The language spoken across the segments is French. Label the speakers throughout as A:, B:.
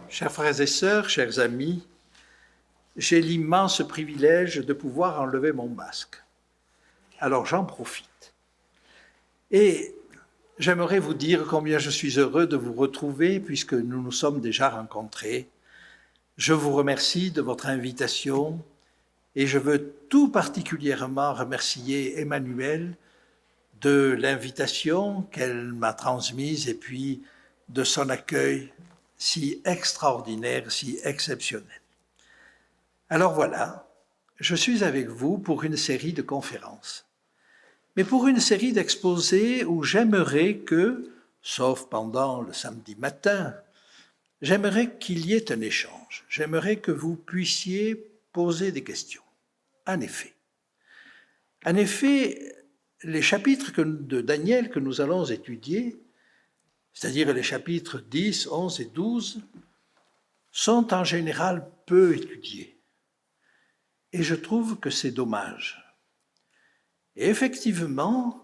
A: Chers frères et sœurs, chers amis, j'ai l'immense privilège de pouvoir enlever mon masque. Alors j'en profite. Et j'aimerais vous dire combien je suis heureux de vous retrouver puisque nous nous sommes déjà rencontrés. Je vous remercie de votre invitation et je veux tout particulièrement remercier Emmanuelle de l'invitation qu'elle m'a transmise et puis de son accueil si extraordinaire, si exceptionnel. Alors voilà, je suis avec vous pour une série de conférences, mais pour une série d'exposés où j'aimerais que, sauf pendant le samedi matin, j'aimerais qu'il y ait un échange, j'aimerais que vous puissiez poser des questions. En effet, les chapitres de Daniel que nous allons étudier, c'est-à-dire les chapitres 10, 11 et 12, sont en général peu étudiés. Et je trouve que c'est dommage. Et effectivement,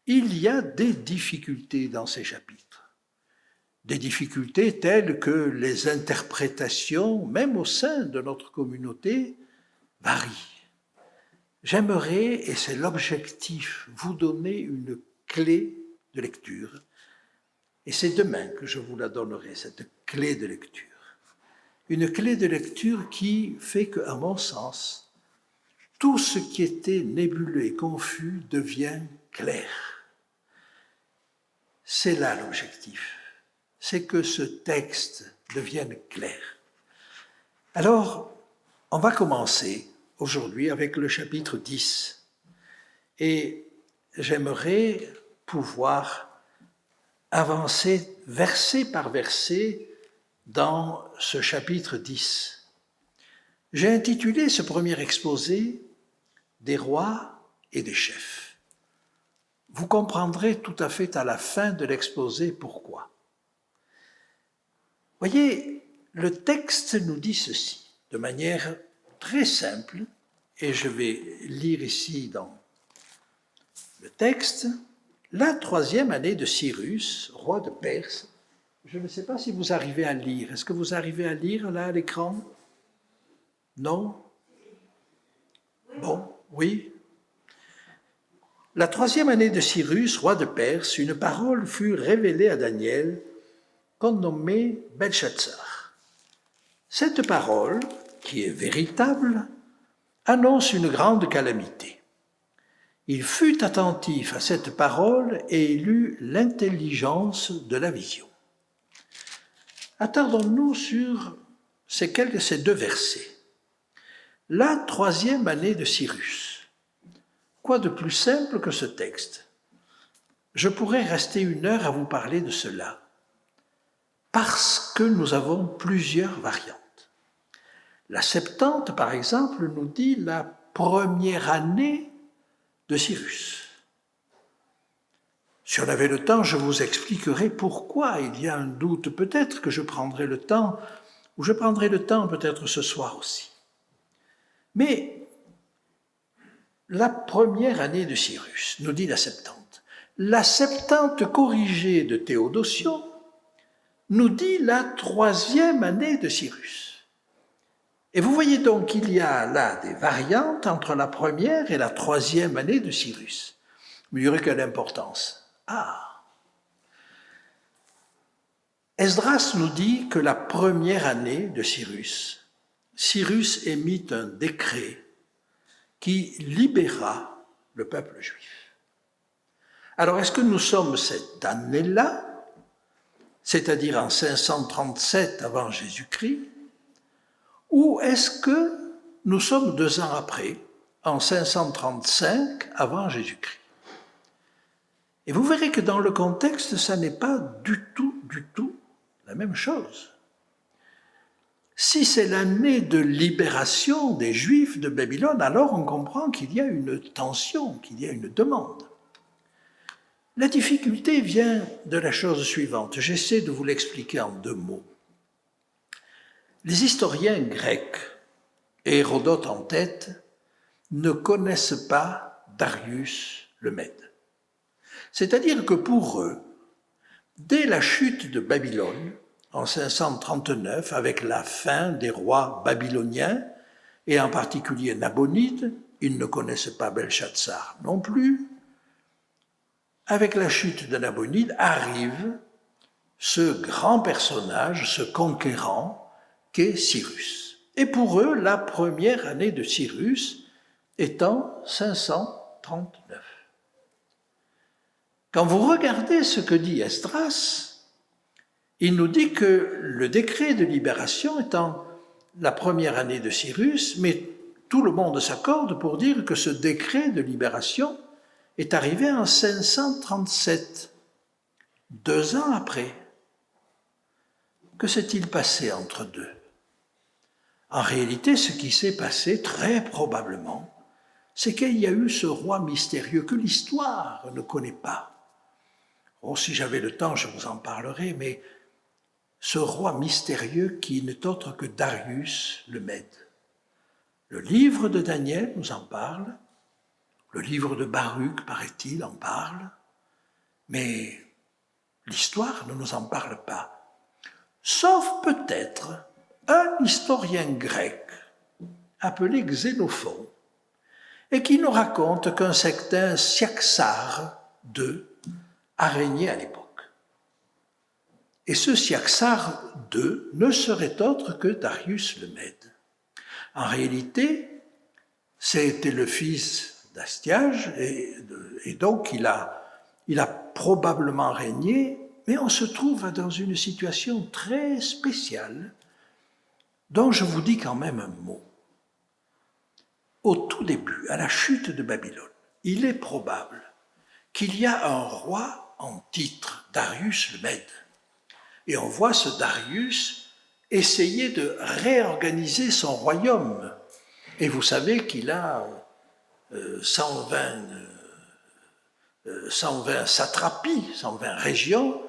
A: il y a des difficultés dans ces chapitres. Des difficultés telles que les interprétations, même au sein de notre communauté, varient. J'aimerais, et c'est l'objectif, vous donner une clé de lecture. Et c'est demain que je vous la donnerai, cette clé de lecture. Une clé de lecture qui fait qu'à mon sens, tout ce qui était nébuleux et confus devient clair. C'est là l'objectif, c'est que ce texte devienne clair. Alors, on va commencer aujourd'hui avec le chapitre 10. Et j'aimerais pouvoir avancer verset par verset dans ce chapitre 10. J'ai intitulé ce premier exposé « Des rois et des chefs ». Vous comprendrez tout à fait à la fin de l'exposé pourquoi. Voyez, le texte nous dit ceci, de manière très simple, et je vais lire ici dans le texte, « La 3e année de Cyrus, roi de Perse ». Je ne sais pas si vous arrivez à lire. Est-ce que vous arrivez à lire là à l'écran? Non? Bon, oui. La 3e année de Cyrus, roi de Perse, une parole fut révélée à Daniel, qu'on nommait Belshazzar. Cette parole, qui est véritable, annonce une grande calamité. Il fut attentif à cette parole et il eut l'intelligence de la vision. Attardons-nous sur ces 2 versets. La 3e année de Cyrus. Quoi de plus simple que ce texte? Je pourrais rester 1 heure à vous parler de cela, parce que nous avons plusieurs variantes. La Septante, par exemple, nous dit la 1re année de Cyrus. Si on avait le temps, je vous expliquerai pourquoi il y a un doute. Peut-être que je prendrai le temps, ou je prendrai le temps peut-être ce soir aussi. Mais la 1re année de Cyrus, nous dit la Septante. La Septante corrigée de Théodotion nous dit la 3e année de Cyrus. Et vous voyez donc qu'il y a là des variantes entre la 1re et la 3e année de Cyrus. Mais il y aurait quelle importance? Esdras nous dit que la 1re année de Cyrus, Cyrus émit un décret qui libéra le peuple juif. Alors, est-ce que nous sommes cette année-là, c'est-à-dire en 537 avant Jésus-Christ, ou est-ce que nous sommes 2 ans après, en 535 avant Jésus-Christ? Et vous verrez que dans le contexte, ça n'est pas du tout la même chose. Si c'est l'année de libération des Juifs de Babylone, alors on comprend qu'il y a une tension, qu'il y a une demande. La difficulté vient de la chose suivante. J'essaie de vous l'expliquer en 2 mots. Les historiens grecs, et Hérodote en tête, ne connaissent pas Darius le Mède. C'est-à-dire que pour eux, dès la chute de Babylone, en 539 avec la fin des rois babyloniens, et en particulier Nabonide. Ils ne connaissent pas Belshazzar non plus. Avec la chute de Nabonide arrive ce grand personnage, ce conquérant qu'est Cyrus. Et pour eux, la première année de Cyrus est en 539. Quand vous regardez ce que dit Esdras, il nous dit que le décret de libération est en la première année de Cyrus, mais tout le monde s'accorde pour dire que ce décret de libération est arrivé en 537, 2 ans après. Que s'est-il passé entre deux? En réalité, ce qui s'est passé, très probablement, c'est qu'il y a eu ce roi mystérieux que l'histoire ne connaît pas. Oh, si j'avais le temps, je vous en parlerai, mais ce roi mystérieux qui n'est autre que Darius le Mède. Le livre de Daniel nous en parle, le livre de Baruch, paraît-il, en parle, mais l'histoire ne nous en parle pas. Sauf peut-être un historien grec appelé Xénophon, et qui nous raconte qu'un certain Cyaxare II a régné à l'époque. Et ce Cyaxare II ne serait autre que Darius le Mède. En réalité, c'était le fils d'Astiage, et donc il a probablement régné, mais on se trouve dans une situation très spéciale, dont je vous dis quand même un mot. Au tout début, à la chute de Babylone, il est probable qu'il y a un roi en titre, Darius le Mède. Et on voit ce Darius essayer de réorganiser son royaume. Et vous savez qu'il a 120 satrapies, 120 régions,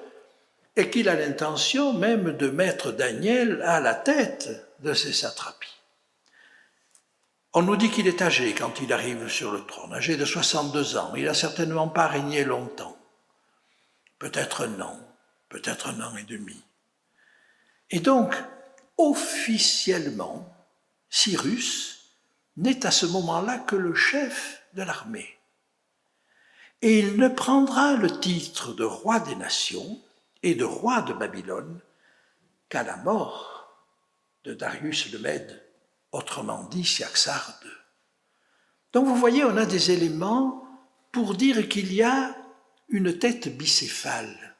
A: et qu'il a l'intention même de mettre Daniel à la tête de ces satrapies. On nous dit qu'il est âgé quand il arrive sur le trône, âgé de 62 ans. Il n'a certainement pas régné longtemps. Peut-être non, peut-être 1 an et demi. Et donc, officiellement, Cyrus n'est à ce moment-là que le chef de l'armée. Et il ne prendra le titre de roi des nations et de roi de Babylone qu'à la mort de Darius le Mède, autrement dit Cyaxare II. Donc vous voyez, on a des éléments pour dire qu'il y a une tête bicéphale.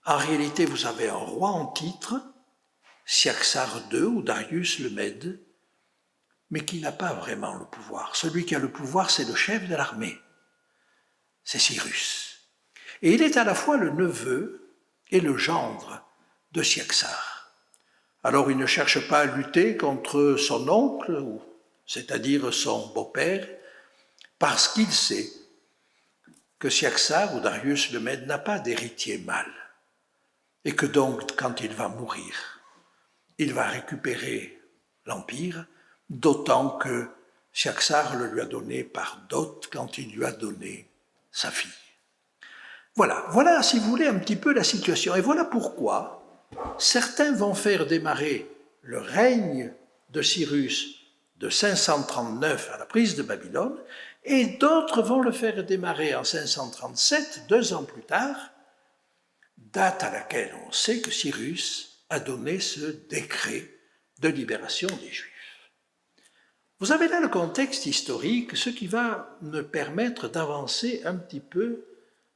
A: En réalité, vous avez un roi en titre, Cyaxare II ou Darius le Mède, mais qui n'a pas vraiment le pouvoir. Celui qui a le pouvoir, c'est le chef de l'armée, c'est Cyrus. Et il est à la fois le neveu et le gendre de Cyaxare. Alors il ne cherche pas à lutter contre son oncle, c'est-à-dire son beau-père, parce qu'il sait que Cyaxare ou Darius le Mède n'a pas d'héritier mâle, et que donc, quand il va mourir, il va récupérer l'Empire, d'autant que Cyaxare le lui a donné par dot quand il lui a donné sa fille. Voilà, si vous voulez, un petit peu la situation. Et voilà pourquoi certains vont faire démarrer le règne de Cyrus de 539 à la prise de Babylone, et d'autres vont le faire démarrer en 537, 2 ans plus tard, date à laquelle on sait que Cyrus a donné ce décret de libération des Juifs. Vous avez là le contexte historique, ce qui va me permettre d'avancer un petit peu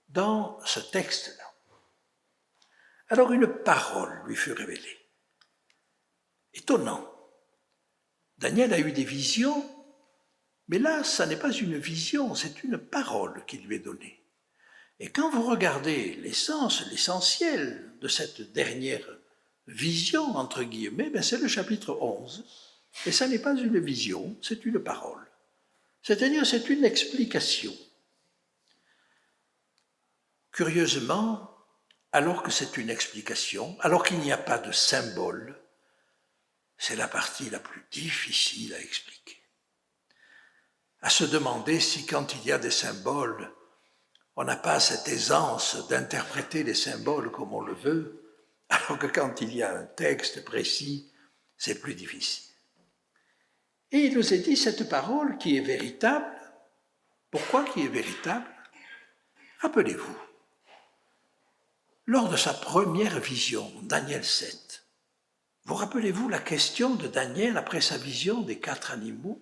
A: dans ce texte-là. Alors une parole lui fut révélée. Étonnant. Daniel a eu des visions, mais là, ça n'est pas une vision, c'est une parole qui lui est donnée. Et quand vous regardez l'essence, l'essentiel de cette dernière vision, entre guillemets, c'est le chapitre 11. Et ça n'est pas une vision, c'est une parole. C'est-à-dire, c'est une explication. Curieusement, alors que c'est une explication, alors qu'il n'y a pas de symbole, c'est la partie la plus difficile à expliquer. À se demander si quand il y a des symboles, on n'a pas cette aisance d'interpréter les symboles comme on le veut, alors que quand il y a un texte précis, c'est plus difficile. Et il nous a dit cette parole qui est véritable. Pourquoi qui est véritable? Rappelez-vous, lors de sa première vision, Daniel 7, vous rappelez-vous la question de Daniel après sa vision des 4 animaux?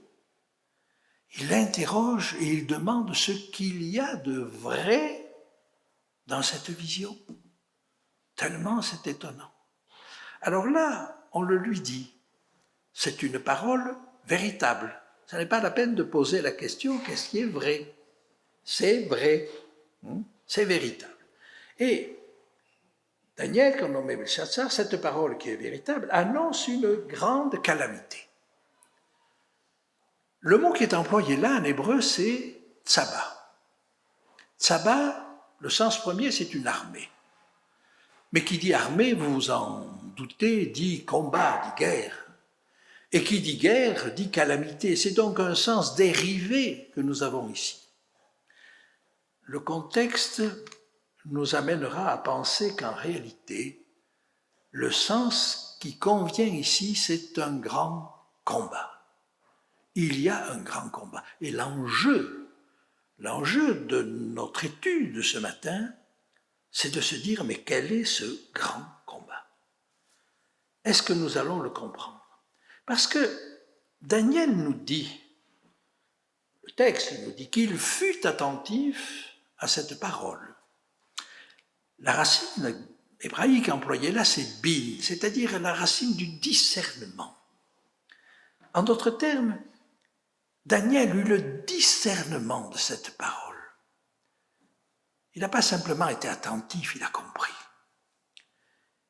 A: Il l'interroge et il demande ce qu'il y a de vrai dans cette vision. Tellement c'est étonnant. Alors là, on le lui dit. C'est une parole véritable. Ce n'est pas la peine de poser la question, qu'est-ce qui est vrai? C'est vrai. C'est véritable. Et Daniel, comme nommé Belshazzar, cette parole qui est véritable, annonce une grande calamité. Le mot qui est employé là en hébreu, c'est tsaba. Tsaba, le sens premier, c'est une armée. Mais qui dit armée, vous vous en doutez, dit combat, dit guerre. Et qui dit guerre, dit calamité. C'est donc un sens dérivé que nous avons ici. Le contexte nous amènera à penser qu'en réalité, le sens qui convient ici, c'est un grand combat. Il y a un grand combat. Et l'enjeu de notre étude ce matin, c'est de se dire, mais quel est ce grand combat? Est-ce que nous allons le comprendre? Parce que Daniel nous dit, le texte nous dit qu'il fut attentif à cette parole. La racine hébraïque employée là, c'est bin, c'est-à-dire la racine du discernement. En d'autres termes, Daniel eut le discernement de cette parole. Il n'a pas simplement été attentif, il a compris.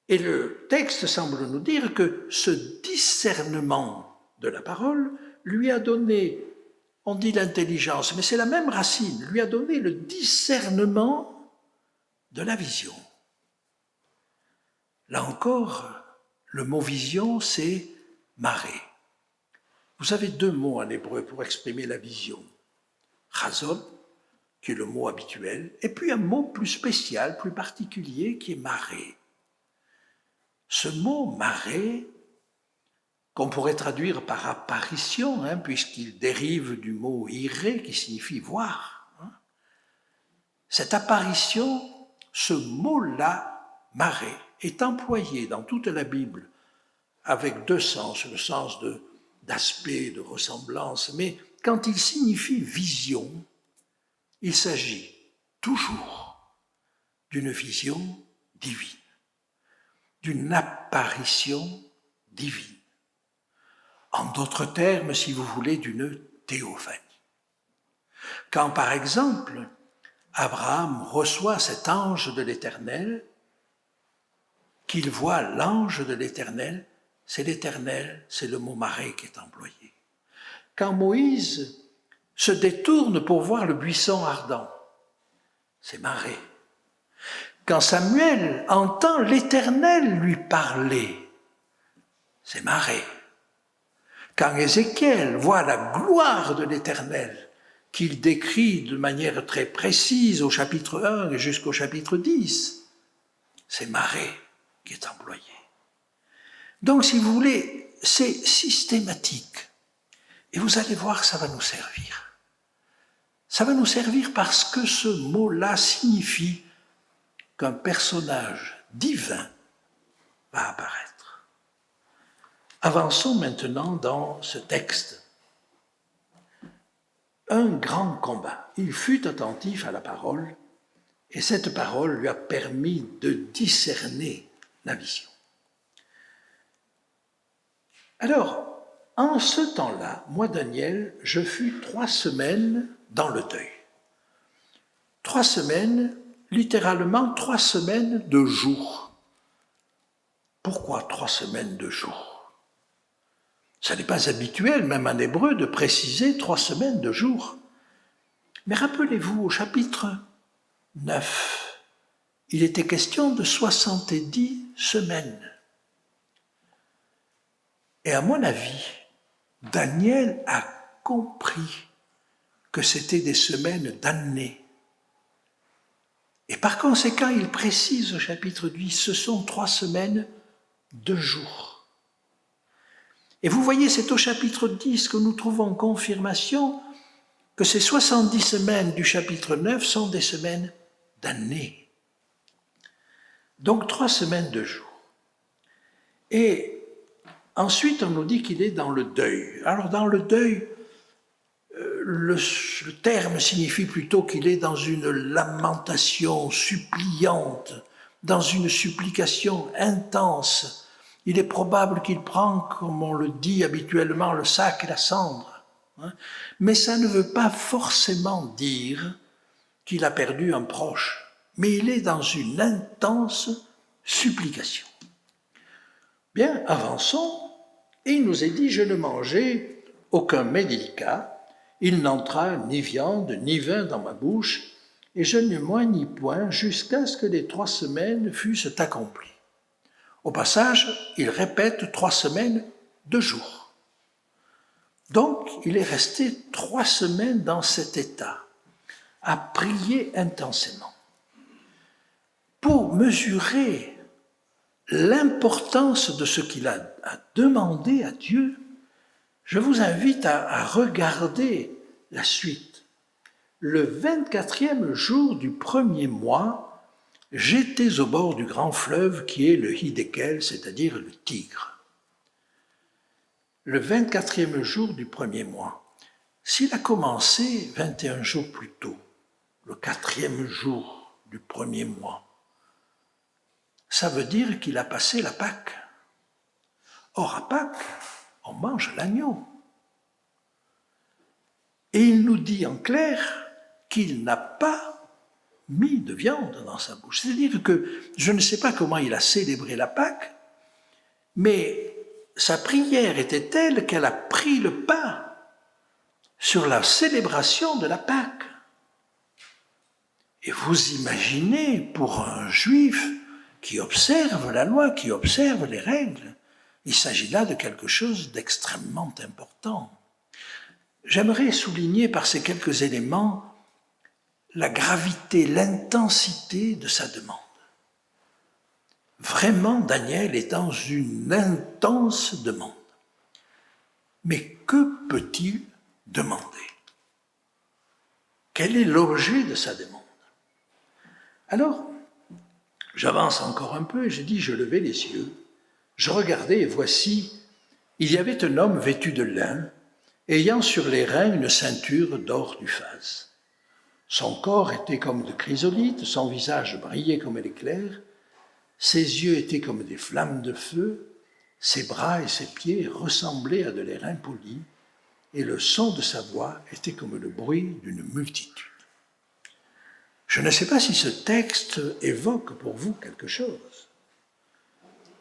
A: Et le texte semble nous dire que ce discernement de la parole lui a donné, on dit l'intelligence, mais c'est la même racine, lui a donné le discernement de la vision. Là encore, le mot vision, c'est marée. Vous avez 2 mots en hébreu pour exprimer la vision. Chazon, qui est le mot habituel, et puis un mot plus spécial, plus particulier, qui est marée. Ce mot marée, qu'on pourrait traduire par apparition, puisqu'il dérive du mot iré, qui signifie voir. Cette apparition, ce mot-là, marée, est employé dans toute la Bible avec 2 sens, le sens d'aspect, de ressemblance, mais quand il signifie vision, il s'agit toujours d'une vision divine, d'une apparition divine. En d'autres termes, si vous voulez, d'une théophanie. Quand, par exemple, Abraham reçoit cet ange de l'Éternel, qu'il voit l'ange de l'Éternel, c'est le mot marée qui est employé. Quand Moïse se détourne pour voir le buisson ardent, c'est marée. Quand Samuel entend l'Éternel lui parler, c'est marée. Quand Ézéchiel voit la gloire de l'Éternel, qu'il décrit de manière très précise au chapitre 1 et jusqu'au chapitre 10, c'est marée qui est employé. Donc, si vous voulez, c'est systématique. Et vous allez voir, ça va nous servir. Ça va nous servir parce que ce mot-là signifie qu'un personnage divin va apparaître. Avançons maintenant dans ce texte. Un grand combat. Il fut attentif à la parole, et cette parole lui a permis de discerner la vision. Alors, en ce temps-là, moi, Daniel, je fus 3 semaines dans le deuil. 3 semaines, littéralement 3 semaines de jours. Pourquoi 3 semaines de jours? Ça n'est pas habituel, même en hébreu, de préciser 3 semaines de jours. Mais rappelez-vous, au chapitre 9, il était question de 70 semaines. Et à mon avis, Daniel a compris que c'était des semaines d'années et Et par conséquent, il précise au chapitre 10, ce sont 3 semaines de jours. Et vous voyez, c'est au chapitre 10 que nous trouvons confirmation que ces 70 semaines du chapitre 9 sont des semaines d'année. Donc 3 semaines de jours. Et ensuite, on nous dit qu'il est dans le deuil. Alors dans le deuil, le terme signifie plutôt qu'il est dans une lamentation suppliante, dans une supplication intense. Il est probable qu'il prend, comme on le dit habituellement, le sac et la cendre. Mais ça ne veut pas forcément dire qu'il a perdu un proche, mais il est dans une intense supplication. Bien, avançons. Et il nous est dit, je ne mangeai aucun mets délicat, il n'entra ni viande ni vin dans ma bouche, et je ne m'oignis point jusqu'à ce que les 3 semaines fussent accomplies. Au passage, il répète 3 semaines de jours. Donc, il est resté 3 semaines dans cet état, à prier intensément. Pour mesurer l'importance de ce qu'il a demandé à Dieu, je vous invite à regarder la suite. Le 24e jour du 1er mois, j'étais au bord du grand fleuve qui est le Hiddekel, c'est-à-dire le Tigre. Le 24e jour du 1er mois. S'il a commencé 21 jours plus tôt, le 4e jour du 1er mois, ça veut dire qu'il a passé la Pâque. Or, à Pâques, on mange l'agneau. Et il nous dit en clair qu'il n'a pas mis de viande dans sa bouche. C'est-à-dire que je ne sais pas comment il a célébré la Pâque, mais sa prière était telle qu'elle a pris le pas sur la célébration de la Pâque. Et vous imaginez, pour un juif qui observe la loi, qui observe les règles, il s'agit là de quelque chose d'extrêmement important. J'aimerais souligner par ces quelques éléments la gravité, l'intensité de sa demande. Vraiment, Daniel est dans une intense demande. Mais que peut-il demander? Quel est l'objet de sa demande? Alors, j'avance encore un peu et je dis, je levai les yeux, je regardais et voici, il y avait un homme vêtu de lin, ayant sur les reins une ceinture d'or du phase. Son corps était comme de chrysolite, son visage brillait comme l'éclair, ses yeux étaient comme des flammes de feu, ses bras et ses pieds ressemblaient à de l'airain poli, et le son de sa voix était comme le bruit d'une multitude. Je ne sais pas si ce texte évoque pour vous quelque chose,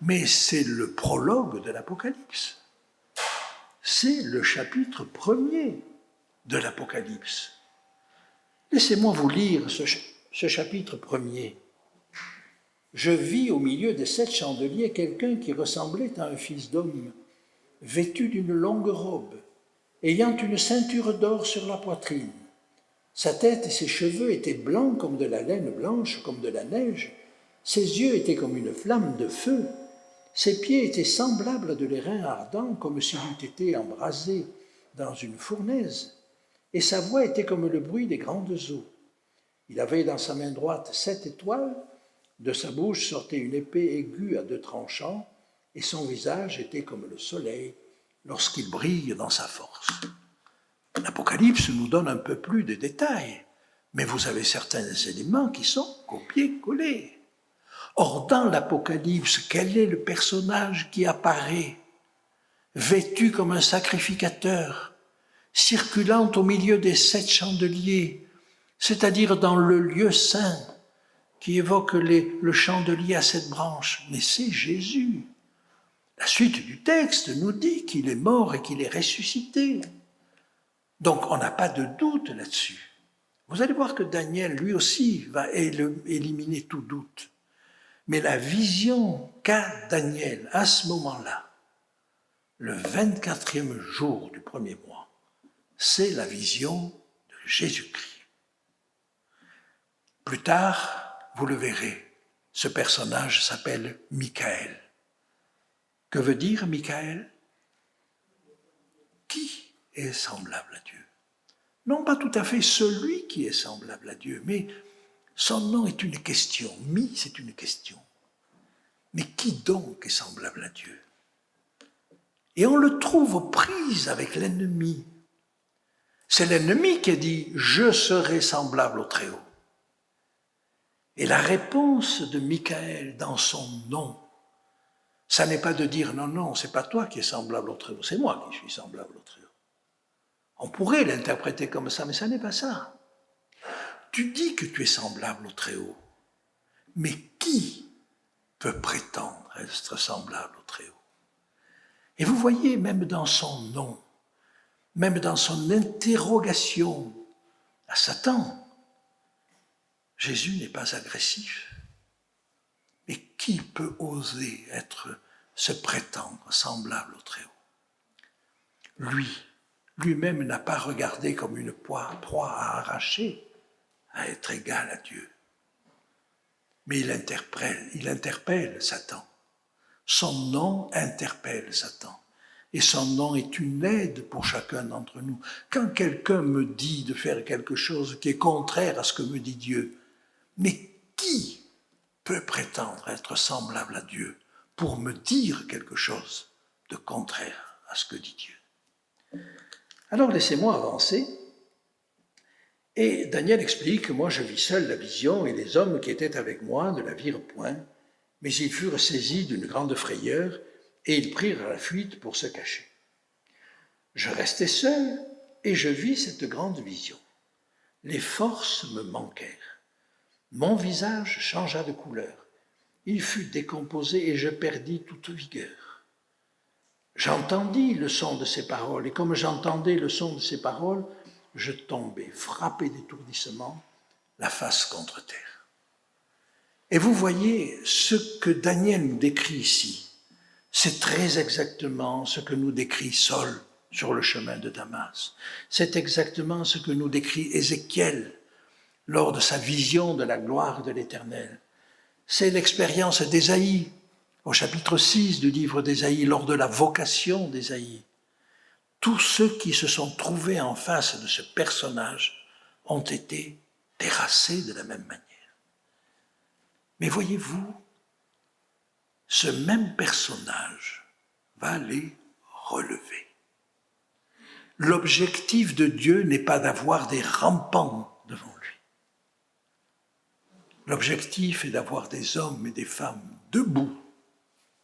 A: mais c'est le prologue de l'Apocalypse. C'est le chapitre 1er de l'Apocalypse. Laissez-moi vous lire ce chapitre 1er. Je vis au milieu des 7 chandeliers quelqu'un qui ressemblait à un fils d'homme, vêtu d'une longue robe, ayant une ceinture d'or sur la poitrine. Sa tête et ses cheveux étaient blancs comme de la laine blanche, comme de la neige. Ses yeux étaient comme une flamme de feu. Ses pieds étaient semblables à de l'airain ardent, comme s'il eût été embrasé dans une fournaise. Et sa voix était comme le bruit des grandes eaux. Il avait dans sa main droite 7 étoiles, de sa bouche sortait une épée aiguë à 2 tranchants, et son visage était comme le soleil lorsqu'il brille dans sa force. L'Apocalypse nous donne un peu plus de détails, mais vous avez certains éléments qui sont copiés-collés. Or, dans l'Apocalypse, quel est le personnage qui apparaît, vêtu comme un sacrificateur, circulant au milieu des 7 chandeliers, c'est-à-dire dans le lieu saint, qui évoque le chandelier à 7 branches? Mais c'est Jésus. La suite du texte nous dit qu'il est mort et qu'il est ressuscité. Donc, on n'a pas de doute là-dessus. Vous allez voir que Daniel, lui aussi, va éliminer tout doute. Mais la vision qu'a Daniel à ce moment-là, le 24e jour du 1er mois, c'est la vision de Jésus-Christ. Plus tard, vous le verrez, ce personnage s'appelle Michaël. Que veut dire Michaël? Qui est semblable à Dieu? Non pas tout à fait celui qui est semblable à Dieu, mais son nom est une question. C'est une question. Mais qui donc est semblable à Dieu? Et on le trouve aux prises avec l'ennemi. C'est l'ennemi qui a dit « Je serai semblable au Très-Haut ». Et la réponse de Michaël dans son nom, ça n'est pas de dire « Non, non, c'est pas toi qui es semblable au Très-Haut, c'est moi qui suis semblable au Très-Haut ». On pourrait l'interpréter comme ça, mais ça n'est pas ça. Tu dis que tu es semblable au Très-Haut, mais qui peut prétendre être semblable au Très-Haut? Et vous voyez, même dans son nom, même dans son interrogation à Satan, Jésus n'est pas agressif. Mais qui peut oser se prétendre semblable au Très-Haut? Lui-même n'a pas regardé comme une proie à arracher, à être égal à Dieu. Mais il interpelle Satan. Son nom interpelle Satan. Et son nom est une aide pour chacun d'entre nous. Quand quelqu'un me dit de faire quelque chose qui est contraire à ce que me dit Dieu, mais qui peut prétendre être semblable à Dieu pour me dire quelque chose de contraire à ce que dit Dieu? Alors laissez-moi avancer. Et Daniel explique, moi je vis seul la vision, et les hommes qui étaient avec moi ne la virent point, mais ils furent saisis d'une grande frayeur, et ils prirent la fuite pour se cacher. Je restai seul, et je vis cette grande vision. Les forces me manquèrent. Mon visage changea de couleur. Il fut décomposé, et je perdis toute vigueur. J'entendis le son de ces paroles, et comme j'entendais le son de ces paroles, je tombai, frappé d'étourdissement, la face contre terre. Et vous voyez, ce que Daniel nous décrit ici, c'est très exactement ce que nous décrit Saul sur le chemin de Damas. C'est exactement ce que nous décrit Ézéchiel lors de sa vision de la gloire de l'Éternel. C'est l'expérience d'Ésaïe, au chapitre 6 du livre d'Ésaïe, lors de la vocation d'Ésaïe. Tous ceux qui se sont trouvés en face de ce personnage ont été terrassés de la même manière. Mais voyez-vous, ce même personnage va les relever. L'objectif de Dieu n'est pas d'avoir des rampants devant lui. L'objectif est d'avoir des hommes et des femmes debout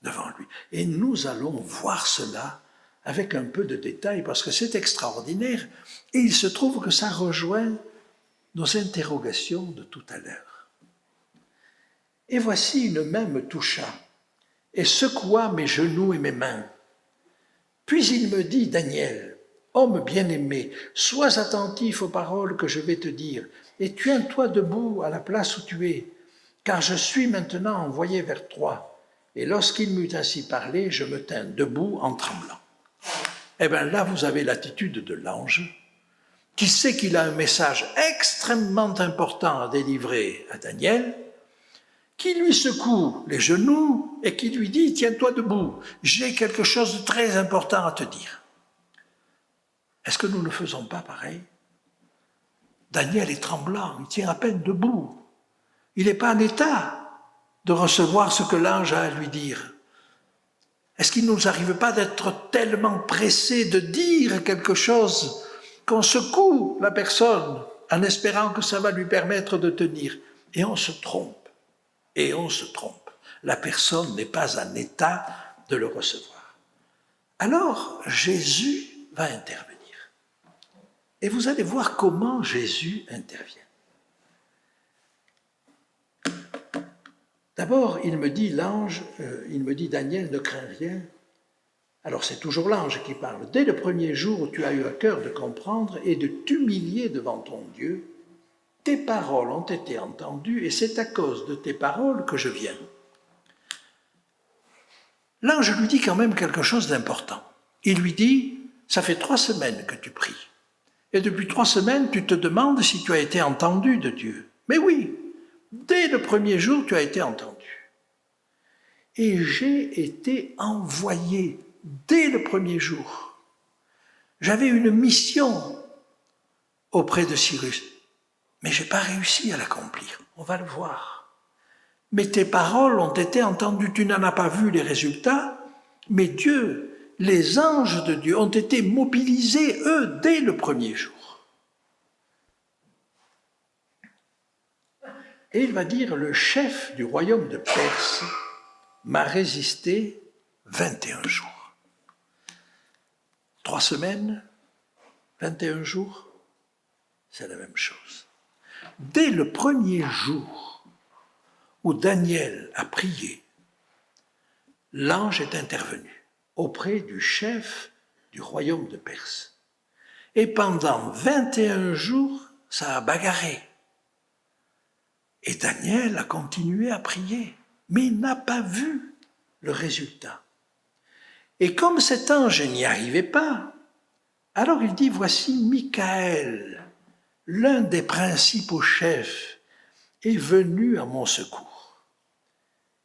A: devant lui. Et nous allons voir cela avec un peu de détail, parce que c'est extraordinaire, et il se trouve que ça rejoint nos interrogations de tout à l'heure. Et voici une main me toucha, et secoua mes genoux et mes mains. Puis il me dit, Daniel, homme bien-aimé, sois attentif aux paroles que je vais te dire, et tiens-toi debout à la place où tu es, car je suis maintenant envoyé vers toi. Et lorsqu'il m'eut ainsi parlé, je me tins debout en tremblant. Eh bien là, vous avez l'attitude de l'ange, qui sait qu'il a un message extrêmement important à délivrer à Daniel, qui lui secoue les genoux et qui lui dit « Tiens-toi debout, j'ai quelque chose de très important à te dire. » Est-ce que nous ne faisons pas pareil? Daniel est tremblant, il tient à peine debout. Il n'est pas en état de recevoir ce que l'ange a à lui dire. Est-ce qu'il ne nous arrive pas d'être tellement pressés de dire quelque chose qu'on secoue la personne en espérant que ça va lui permettre de tenir? Et on se trompe. Et on se trompe. La personne n'est pas en état de le recevoir. Alors, Jésus va intervenir. Et vous allez voir comment Jésus intervient. D'abord, il me dit, Daniel, ne crains rien. Alors c'est toujours l'ange qui parle. Dès le premier jour où tu as eu à cœur de comprendre et de t'humilier devant ton Dieu, tes paroles ont été entendues et c'est à cause de tes paroles que je viens. L'ange lui dit quand même quelque chose d'important. Il lui dit, ça fait 3 semaines que tu pries. Et depuis 3 semaines, tu te demandes si tu as été entendu de Dieu. Mais oui, dès dès le premier jour, tu as été entendu. Et j'ai été envoyé dès le premier jour. J'avais une mission auprès de Cyrus, mais je n'ai pas réussi à l'accomplir. On va le voir. Mais tes paroles ont été entendues. Tu n'en as pas vu les résultats, mais Dieu, les anges de Dieu ont été mobilisés, eux, dès le premier jour. Et il va dire, le chef du royaume de Perse m'a résisté 21 jours. 3 semaines, 21 jours, c'est la même chose. Dès le premier jour où Daniel a prié, l'ange est intervenu auprès du chef du royaume de Perse. Et pendant 21 jours, ça a bagarré. Et Daniel a continué à prier, mais il n'a pas vu le résultat. Et comme cet ange n'y arrivait pas, alors il dit, voici Michaël, l'un des principaux chefs, est venu à mon secours.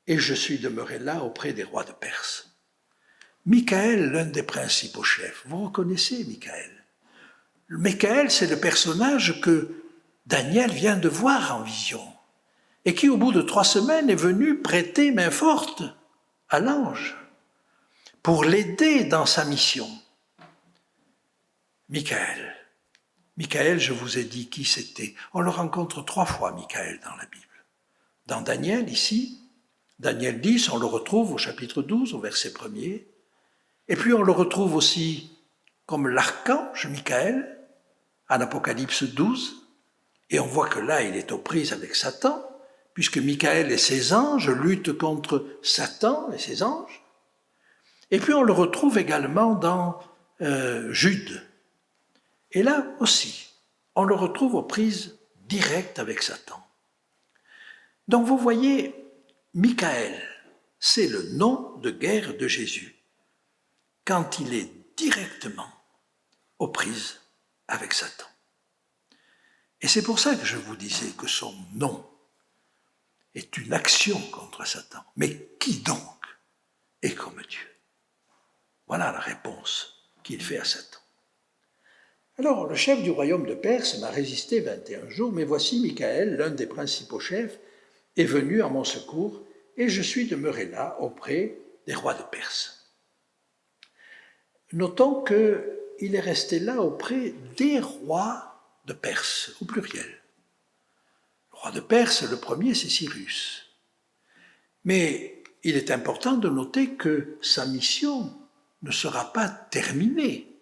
A: Et je suis demeuré là auprès des rois de Perse. Michaël, l'un des principaux chefs, vous reconnaissez Michaël. Michaël, c'est le personnage que Daniel vient de voir en vision, et qui, au bout de 3 semaines, est venu prêter main forte à l'ange pour l'aider dans sa mission. Michaël. Michaël, je vous ai dit qui c'était. On le rencontre 3 fois, Michaël, dans la Bible. Dans Daniel, ici, Daniel 10, on le retrouve au chapitre 12, au verset 1er. Et puis on le retrouve aussi comme l'archange Michaël, en Apocalypse 12. Et on voit que là, il est aux prises avec Satan, puisque Michaël et ses anges luttent contre Satan et ses anges. Et puis on le retrouve également dans Jude. Et là aussi, on le retrouve aux prises directes avec Satan. Donc vous voyez, Michaël, c'est le nom de guerre de Jésus, quand il est directement aux prises avec Satan. Et c'est pour ça que je vous disais que son nom est une action contre Satan. Mais qui donc est comme Dieu? Voilà la réponse qu'il fait à Satan. Alors, le chef du royaume de Perse m'a résisté 21 jours, mais voici Michaël, l'un des principaux chefs, est venu à mon secours, et je suis demeuré là auprès des rois de Perse. Notons qu'il est resté là auprès des rois de Perse, au pluriel. Le roi de Perse, le premier, c'est Cyrus. Mais il est important de noter que sa mission ne sera pas terminée.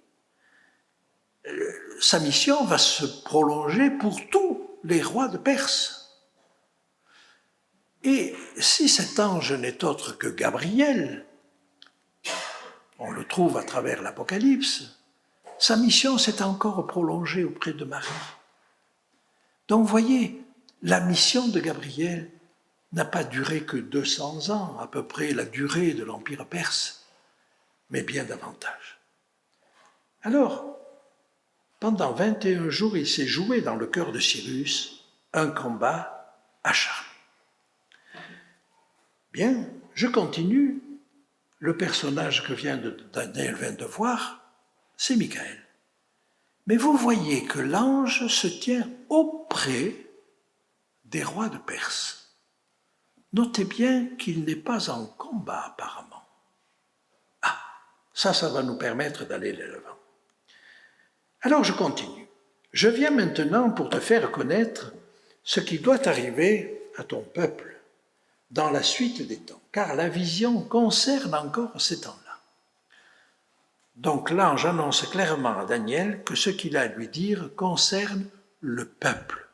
A: Sa mission va se prolonger pour tous les rois de Perse. Et si cet ange n'est autre que Gabriel, on le trouve à travers l'Apocalypse, sa mission s'est encore prolongée auprès de Marie. Donc vous voyez, la mission de Gabriel n'a pas duré que 200 ans, à peu près la durée de l'Empire perse, mais bien davantage. Alors, pendant 21 jours, il s'est joué dans le cœur de Cyrus un combat acharné. Bien, je continue. Le personnage que Daniel vient de voir, c'est Michaël. Mais vous voyez que l'ange se tient auprès des rois de Perse. Notez bien qu'il n'est pas en combat apparemment. Ah, ça va nous permettre d'aller de l'avant. Alors je continue. Je viens maintenant pour te faire connaître ce qui doit arriver à ton peuple dans la suite des temps, car la vision concerne encore ces temps-là. Donc l'ange annonce clairement à Daniel que ce qu'il a à lui dire concerne le peuple.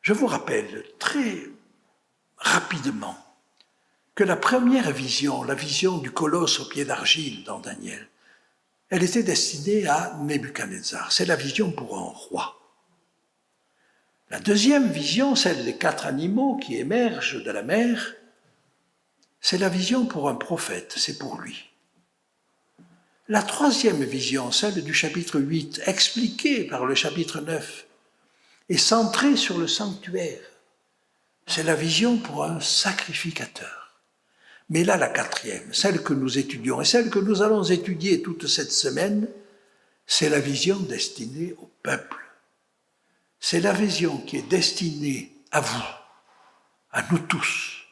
A: Je vous rappelle très rapidement que la première vision, la vision du colosse au pied d'argile dans Daniel, elle était destinée à Nebuchadnezzar. C'est la vision pour un roi. La deuxième vision, celle des 4 animaux qui émergent de la mer, c'est la vision pour un prophète, c'est pour lui. La troisième vision, celle du chapitre 8, expliquée par le chapitre 9, est centrée sur le sanctuaire. c'est la vision pour un sacrificateur. Mais là, la quatrième, celle que nous étudions et celle que nous allons étudier toute cette semaine, c'est la vision destinée au peuple. C'est la vision qui est destinée à vous, à nous tous,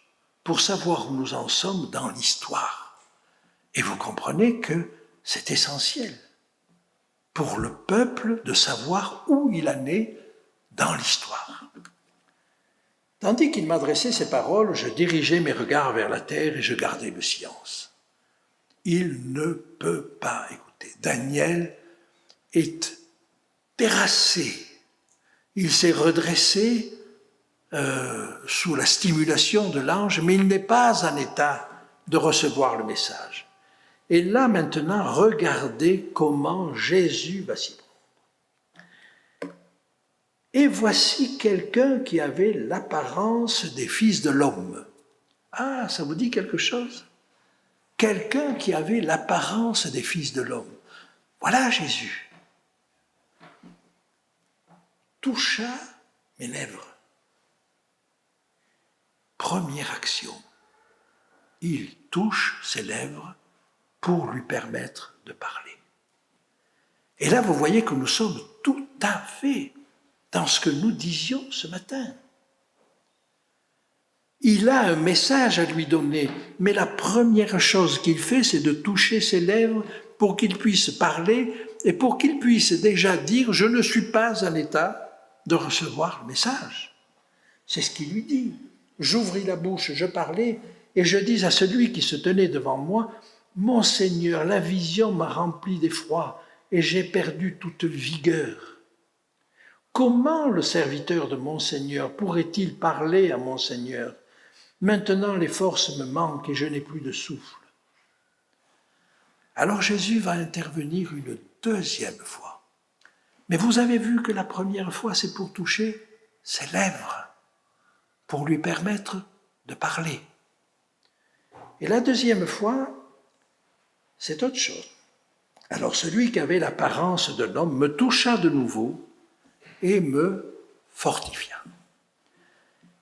A: pour savoir où nous en sommes dans l'histoire. Et vous comprenez que c'est essentiel pour le peuple de savoir où il en est dans l'histoire. Tandis qu'il m'adressait ces paroles, je dirigeais mes regards vers la terre et je gardais le silence. Il ne peut pas écouter. Daniel est terrassé. Il s'est redressé sous la stimulation de l'ange, mais il n'est pas en état de recevoir le message. Et là, maintenant, regardez comment Jésus va s'y prendre. Et voici quelqu'un qui avait l'apparence des fils de l'homme. Ah, ça vous dit quelque chose? Quelqu'un qui avait l'apparence des fils de l'homme. Voilà Jésus. Toucha mes lèvres. Première action. Il touche ses lèvres pour lui permettre de parler. Et là, vous voyez que nous sommes tout à fait dans ce que nous disions ce matin. Il a un message à lui donner, mais la première chose qu'il fait, c'est de toucher ses lèvres pour qu'il puisse parler et pour qu'il puisse déjà dire « je ne suis pas en état de recevoir le message ». C'est ce qu'il lui dit. J'ouvris la bouche, je parlais, et je dis à celui qui se tenait devant moi, « Mon Seigneur, la vision m'a rempli d'effroi, et j'ai perdu toute vigueur. Comment le serviteur de mon Seigneur pourrait-il parler à mon Seigneur? Maintenant les forces me manquent et je n'ai plus de souffle. » Alors Jésus va intervenir une deuxième fois. Mais vous avez vu que la première fois, c'est pour toucher ses lèvres, pour lui permettre de parler. Et la deuxième fois, c'est autre chose. Alors celui qui avait l'apparence de l'homme me toucha de nouveau et me fortifia.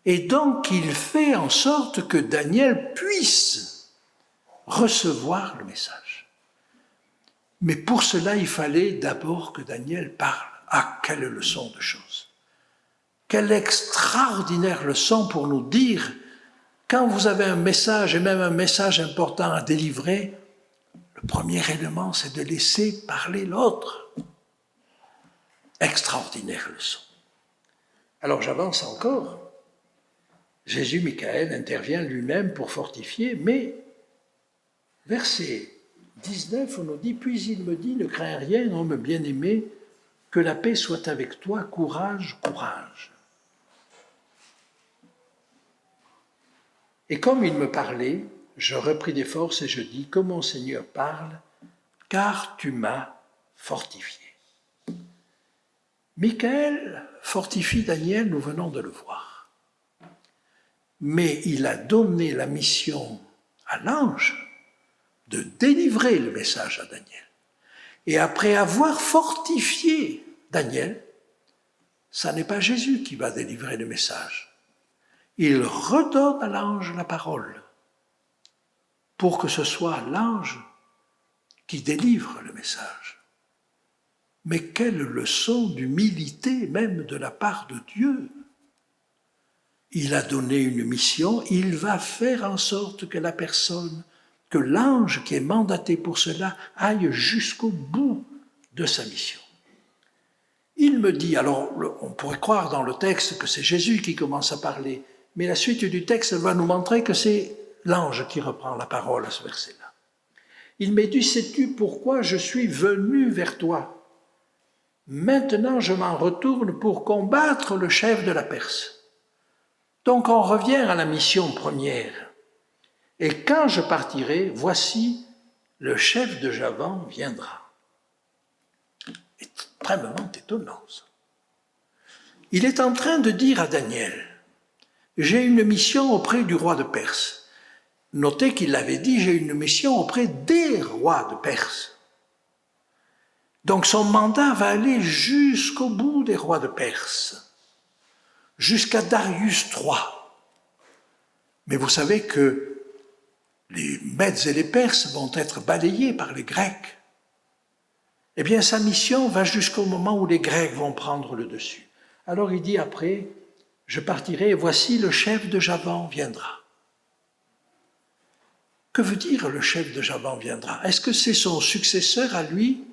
A: Et donc il fait en sorte que Daniel puisse recevoir le message. Mais pour cela, il fallait d'abord que Daniel parle. Ah, quelle leçon de choses! Quelle extraordinaire leçon pour nous dire, quand vous avez un message, et même un message important à délivrer, le premier élément, c'est de laisser parler l'autre. Extraordinaire leçon. Alors j'avance encore. Jésus, Michael, intervient lui-même pour fortifier, mais verset 19, on nous dit « Puis il me dit, ne crains rien, homme bien-aimé, que la paix soit avec toi, courage, courage. » Et comme il me parlait, je repris des forces et je dis « Que mon Seigneur parle, car tu m'as fortifié. » Michael fortifie Daniel, nous venons de le voir. Mais il a donné la mission à l'ange de délivrer le message à Daniel. Et après avoir fortifié Daniel, ça n'est pas Jésus qui va délivrer le message. Il redonne à l'ange la parole pour que ce soit l'ange qui délivre le message. Mais quelle leçon d'humilité même de la part de Dieu! Il a donné une mission, il va faire en sorte que la personne, que l'ange qui est mandaté pour cela, aille jusqu'au bout de sa mission. Il me dit, alors on pourrait croire dans le texte que c'est Jésus qui commence à parler, mais la suite du texte va nous montrer que c'est l'ange qui reprend la parole à ce verset-là. Il me dit, sais-tu pourquoi je suis venu vers toi? Maintenant je m'en retourne pour combattre le chef de la Perse. Donc on revient à la mission première. Et quand je partirai, voici, le chef de Javan viendra. Extrêmement étonnant, ça. Il est en train de dire à Daniel, j'ai une mission auprès du roi de Perse. Notez qu'il avait dit, j'ai une mission auprès des rois de Perse. Donc son mandat va aller jusqu'au bout des rois de Perse, jusqu'à Darius III. Mais vous savez que les Mèdes et les Perses vont être balayés par les Grecs. Eh bien, sa mission va jusqu'au moment où les Grecs vont prendre le dessus. Alors il dit après, je partirai et voici le chef de Javan viendra. Que veut dire le chef de Javan viendra? Est-ce que c'est son successeur à lui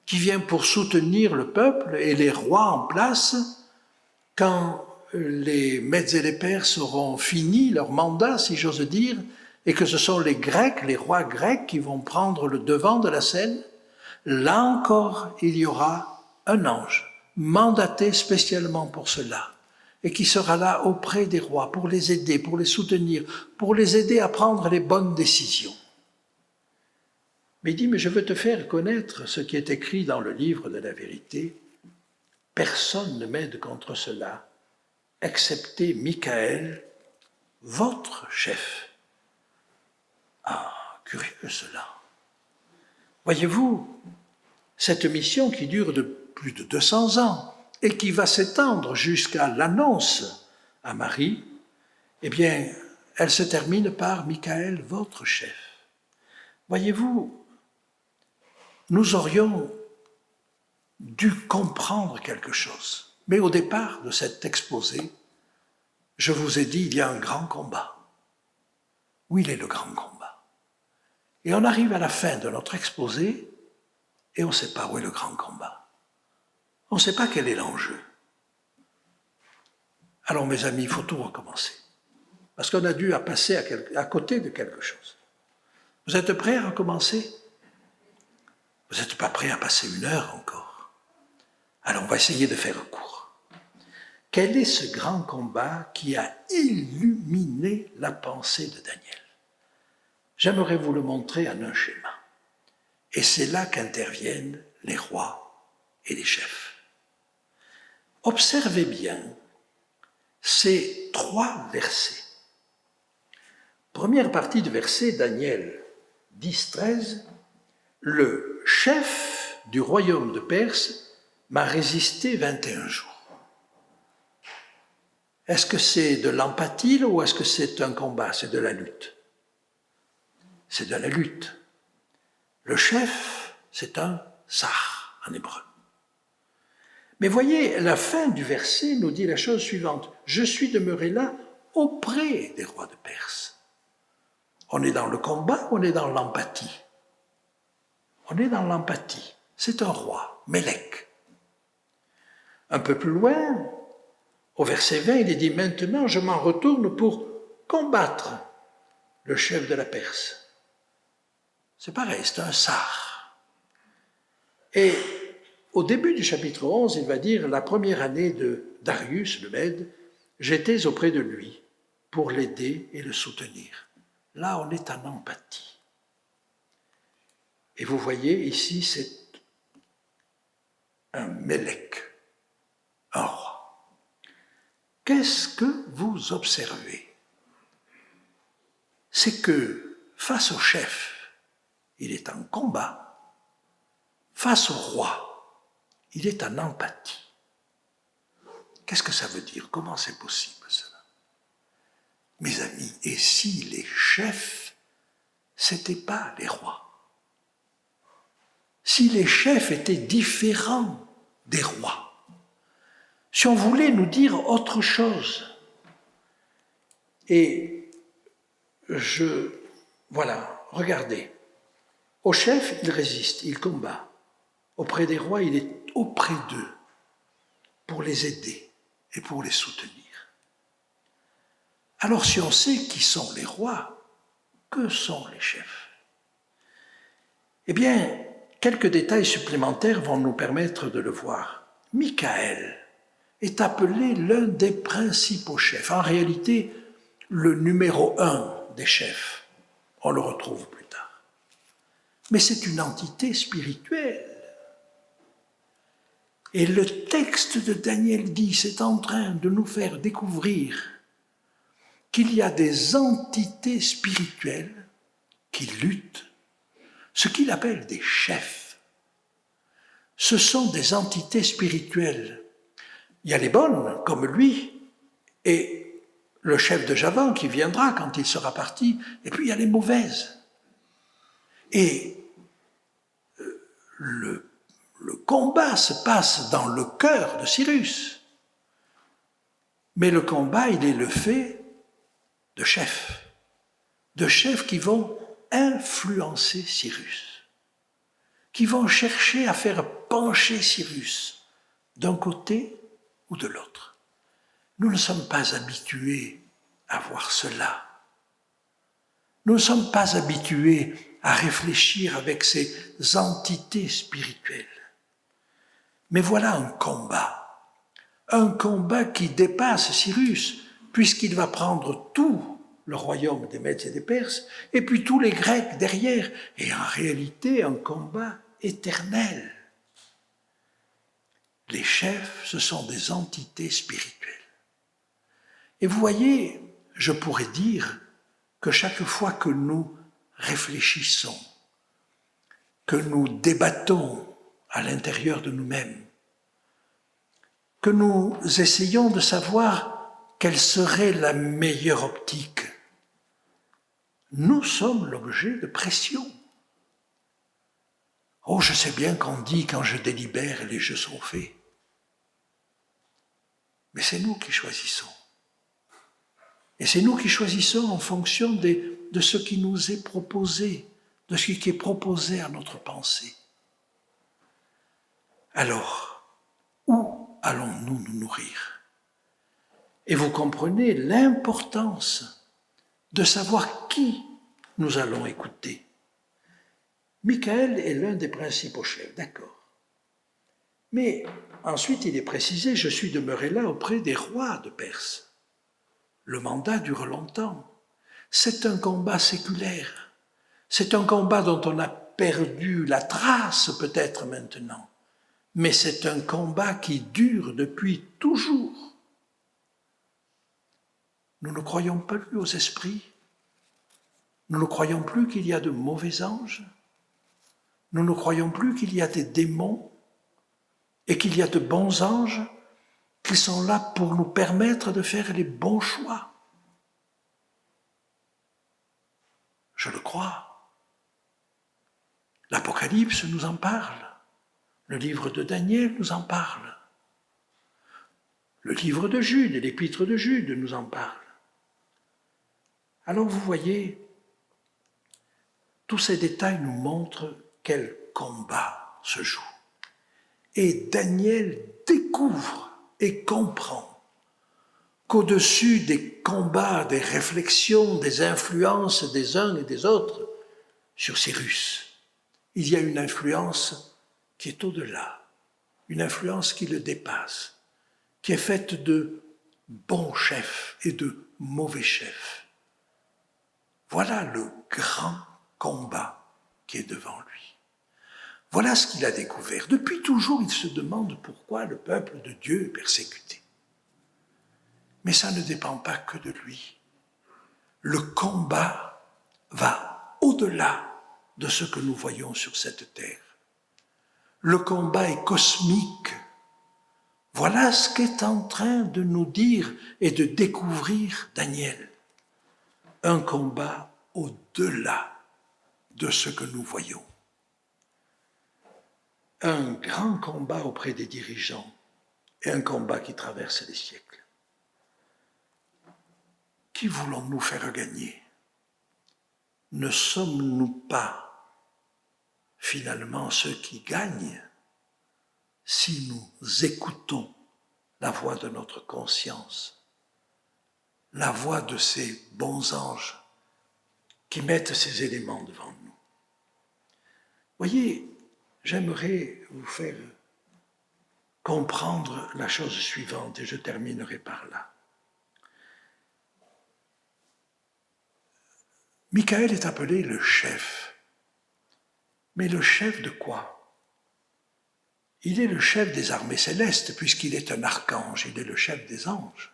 A: qui vient pour soutenir le peuple et les rois en place quand les Mèdes et les Perses auront fini leur mandat, si j'ose dire, et que ce sont les Grecs, les rois grecs qui vont prendre le devant de la scène? Là encore, il y aura un ange mandaté spécialement pour cela et qui sera là auprès des rois pour les aider, pour les soutenir, pour les aider à prendre les bonnes décisions. Mais il dit, mais je veux te faire connaître ce qui est écrit dans le livre de la vérité. Personne ne m'aide contre cela, excepté Michaël, votre chef. Ah, curieux cela. Voyez-vous, cette mission qui dure de plus de 200 ans et qui va s'étendre jusqu'à l'annonce à Marie, eh bien, elle se termine par Michaël, votre chef. Voyez-vous, nous aurions dû comprendre quelque chose. Mais au départ de cet exposé, je vous ai dit, il y a un grand combat. Où il est le grand combat? Et on arrive à la fin de notre exposé et on ne sait pas où est le grand combat. On ne sait pas quel est l'enjeu. Alors mes amis, il faut tout recommencer. Parce qu'on a dû passer à côté de quelque chose. Vous êtes prêts à recommencer? Vous n'êtes pas prêts à passer 1 heure encore? Alors on va essayer de faire court. Quel est ce grand combat qui a illuminé la pensée de Daniel? J'aimerais vous le montrer en un schéma. Et c'est là qu'interviennent les rois et les chefs. Observez bien ces 3 versets. Première partie du verset, Daniel 10-13, le chef du royaume de Perse m'a résisté 21 jours. Est-ce que c'est de l'empathie ou est-ce que c'est un combat? C'est de la lutte. C'est de la lutte. Le chef, c'est un sar en hébreu. Mais voyez, la fin du verset nous dit la chose suivante. Je suis demeuré là auprès des rois de Perse. On est dans le combat ou on est dans l'empathie? On est dans l'empathie. C'est un roi, Mélec. Un peu plus loin, au verset 20, il est dit « Maintenant, je m'en retourne pour combattre le chef de la Perse. » C'est pareil, c'est un sar. Et au début du chapitre 11, il va dire « La première année de Darius, le Mède, j'étais auprès de lui pour l'aider et le soutenir. » Là, on est en empathie. Et vous voyez, ici, c'est un Mélec, un roi. Qu'est-ce que vous observez? C'est que face au chef, il est en combat. Face au roi, il est en empathie. Qu'est-ce que ça veut dire? Comment c'est possible cela? Mes amis, et si les chefs, c'étaient pas les rois? Si les chefs étaient différents des rois? Si on voulait nous dire autre chose? Et voilà, regardez. Au chef, il résiste, il combat. Auprès des rois, il est auprès d'eux pour les aider et pour les soutenir. Alors si on sait qui sont les rois, que sont les chefs? Eh bien, quelques détails supplémentaires vont nous permettre de le voir. Michaël est appelé l'un des principaux chefs. En réalité, le numéro 1 des chefs. On le retrouve plus tard. Mais c'est une entité spirituelle. Et le texte de Daniel 10 est en train de nous faire découvrir qu'il y a des entités spirituelles qui luttent, ce qu'il appelle des chefs. Ce sont des entités spirituelles. Il y a les bonnes, comme lui, et le chef de Javan qui viendra quand il sera parti, et puis il y a les mauvaises. Et le combat se passe dans le cœur de Cyrus. Mais le combat, il est le fait de chefs qui vont influencer Cyrus, qui vont chercher à faire pencher Cyrus d'un côté ou de l'autre. Nous ne sommes pas habitués à voir cela. Nous ne sommes pas habitués à réfléchir avec ces entités spirituelles. Mais voilà un combat qui dépasse Cyrus, puisqu'il va prendre tout le royaume des Mèdes et des Perses, et puis tous les Grecs derrière, et en réalité un combat éternel. Les chefs, ce sont des entités spirituelles. Et vous voyez, je pourrais dire que chaque fois que nous réfléchissons, que nous débattons à l'intérieur de nous-mêmes, que nous essayons de savoir quelle serait la meilleure optique, nous sommes l'objet de pression. Oh, je sais bien qu'on dit quand je délibère, les jeux sont faits. Mais c'est nous qui choisissons. Et c'est nous qui choisissons en fonction de ce qui nous est proposé, de ce qui est proposé à notre pensée. Alors, où allons-nous nous nourrir? Et vous comprenez l'importance de savoir qui nous allons écouter. Michaël est l'un des principaux chefs, d'accord. Mais ensuite, il est précisé, je suis demeuré là auprès des rois de Perse. Le mandat dure longtemps. C'est un combat séculaire. C'est un combat dont on a perdu la trace peut-être maintenant. Mais c'est un combat qui dure depuis toujours. Nous ne croyons plus aux esprits. Nous ne croyons plus qu'il y a de mauvais anges. Nous ne croyons plus qu'il y a des démons et qu'il y a de bons anges qui sont là pour nous permettre de faire les bons choix. Je le crois. L'Apocalypse nous en parle. Le livre de Daniel nous en parle. Le livre de Jude et l'épître de Jude nous en parlent. Alors vous voyez, tous ces détails nous montrent quel combat se joue. Et Daniel découvre et comprend qu'au-dessus des combats, des réflexions, des influences des uns et des autres sur Cyrus, il y a une influence qui est au-delà, une influence qui le dépasse, qui est faite de bons chefs et de mauvais chefs. Voilà le grand combat qui est devant lui. Voilà ce qu'il a découvert. Depuis toujours, il se demande pourquoi le peuple de Dieu est persécuté. Mais ça ne dépend pas que de lui. Le combat va au-delà de ce que nous voyons sur cette terre. Le combat est cosmique. Voilà ce qu'est en train de nous dire et de découvrir Daniel. Un combat au-delà de ce que nous voyons. Un grand combat auprès des dirigeants et un combat qui traverse les siècles. Qui voulons-nous faire gagner? Ne sommes-nous pas finalement ceux qui gagnent si nous écoutons la voix de notre conscience, la voix de ces bons anges qui mettent ces éléments devant nous? Voyez, j'aimerais vous faire comprendre la chose suivante et je terminerai par là. Michaël est appelé le chef. Mais le chef de quoi? Il est le chef des armées célestes puisqu'il est un archange, il est le chef des anges.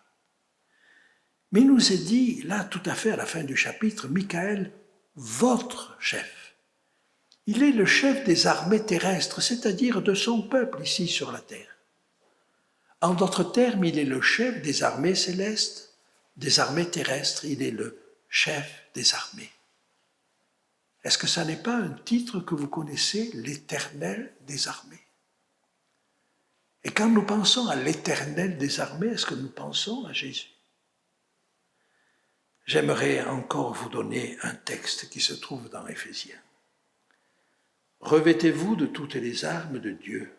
A: Mais il nous est dit, là tout à fait à la fin du chapitre, Michaël, votre chef. Il est le chef des armées terrestres, c'est-à-dire de son peuple ici sur la terre. En d'autres termes, il est le chef des armées célestes des armées terrestres, il est le chef des armées. Est-ce que ça n'est pas un titre que vous connaissez, l'Éternel des armées? Et quand nous pensons à l'Éternel des armées, est-ce que nous pensons à Jésus? J'aimerais encore vous donner un texte qui se trouve dans Éphésiens. Revêtez-vous de toutes les armes de Dieu,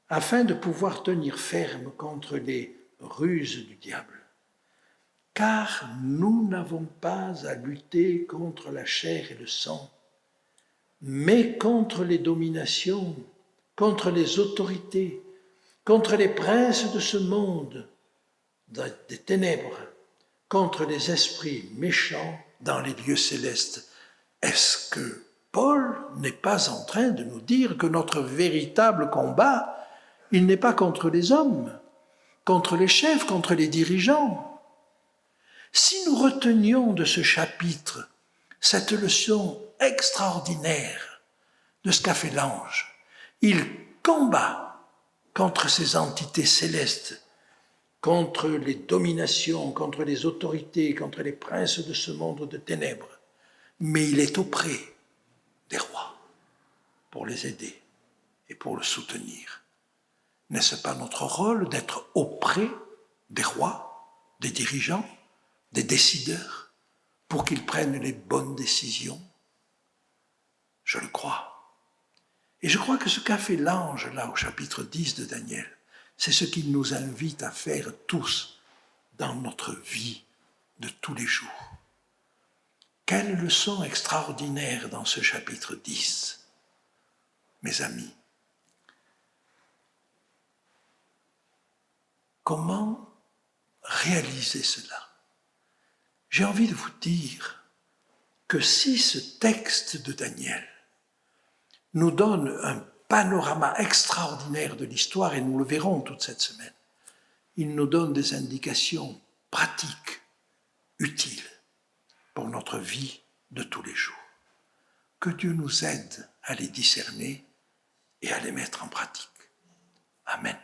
A: afin de pouvoir tenir ferme contre les ruses du diable. Car nous n'avons pas à lutter contre la chair et le sang, mais contre les dominations, contre les autorités, contre les princes de ce monde, des ténèbres, contre les esprits méchants dans les lieux célestes. Est-ce que Paul n'est pas en train de nous dire que notre véritable combat, il n'est pas contre les hommes, contre les chefs, contre les dirigeants? Si nous retenions de ce chapitre cette leçon extraordinaire de ce qu'a fait l'ange, il combat contre ces entités célestes, contre les dominations, contre les autorités, contre les princes de ce monde de ténèbres, mais il est auprès des rois pour les aider et pour le soutenir. N'est-ce pas notre rôle d'être auprès des rois, des dirigeants, des décideurs, pour qu'ils prennent les bonnes décisions? Je le crois. Et je crois que ce qu'a fait l'ange, là, au chapitre 10 de Daniel, c'est ce qu'il nous invite à faire tous dans notre vie de tous les jours. Quelle leçon extraordinaire dans ce chapitre 10, mes amis. Comment réaliser cela? J'ai envie de vous dire que si ce texte de Daniel nous donne un panorama extraordinaire de l'histoire, et nous le verrons toute cette semaine, il nous donne des indications pratiques, utiles pour notre vie de tous les jours. Que Dieu nous aide à les discerner et à les mettre en pratique. Amen.